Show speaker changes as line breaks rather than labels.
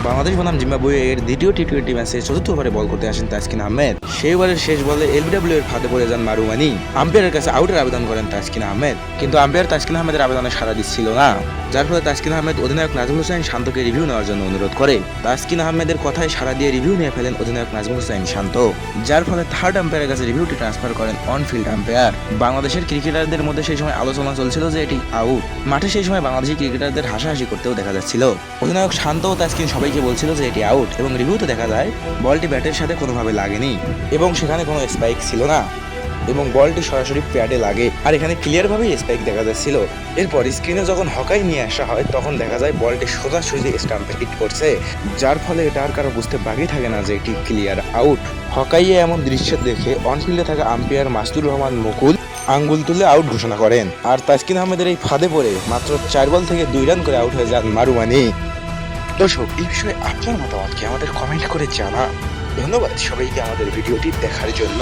বাংলাদেশ বনাম জিম্বাবুয়ে এর দ্বিতীয় টি-20 ম্যাচে চতুর্থ ওভারে বল করতে আসেন তাসকিন আহমেদ। সেই ওভারের শেষ বলে এলবিডব্লিউ এর ফাঁদে পড়ে যান মারুয়ানি। আম্পায়ারের কাছে আউটের আবেদন করেন তাসকিন আহমেদ, কিন্তু আম্পায়ার তাসকিন আহমেদের আবেদনে সাড়া দিচ্ছিল না, যার ফলে তাসকিন আহমেদ অধিনায়ক নাজমুল হোসেন শান্তকে রিভিউ নেওয়ার জন্য অনুরোধ করে। তাসকিন আহমেদের কথায় সাড়া দিয়ে রিভিউ নিয়ে ফেলেন অধিনায়ক নাজমুল হোসেন শান্ত, যার ফলে থার্ড আম্পায়ারের কাছে রিভিউটি ট্রান্সফার করেন অন ফিল্ড আম্পায়ার। বাংলাদেশের ক্রিকেটারদের মধ্যে সেই সময় আলোচনা চলছিল যে এটি আউট। মাঠে সেই সময় বাংলাদেশি ক্রিকেটারদের হাসাহাসি করতেও দেখা যাচ্ছিল। অধিনায়ক শান্ত ও তাসকিন সবাইকে বলছিল যে এটি আউট, এবং রিভিউতে দেখা যায় বলটি ব্যাটের সাথে কোনোভাবে লাগেনি এবং সেখানে কোনো স্পাইক ছিল না, এবং বলটি সরাসরি প্যাডে লাগে, আর এখানে ক্লিয়ারভাবেই স্পাইক দেখা যাচ্ছিল। এরপর স্ক্রিনে যখন হকাই নিয়ে আসা হয় তখন দেখা যায় বলটি সোজাসুজি স্টাম্পে হিট করছে, যার ফলে এটা আর কারো বুঝতে বাকি থাকে না যে এটি ক্লিয়ার আউট। হকাইয়ে এমন দৃশ্য দেখে অনফিল্ডে থাকা আম্পায়ার মাসুদুর রহমান মুকুল আঙ্গুল তুলে আউট ঘোষণা করেন, আর তাসকিন আহমেদের এই ফাঁদে পড়ে মাত্র 4 বল থেকে 2 রান করে আউট হয়ে যান মারুয়ানি। দর্শক, এই বিষয়ে আপনার মতামত কি আমাদের কমেন্ট করে জানা। ধন্যবাদ সবাইকে আমাদের ভিডিওটি দেখার জন্য।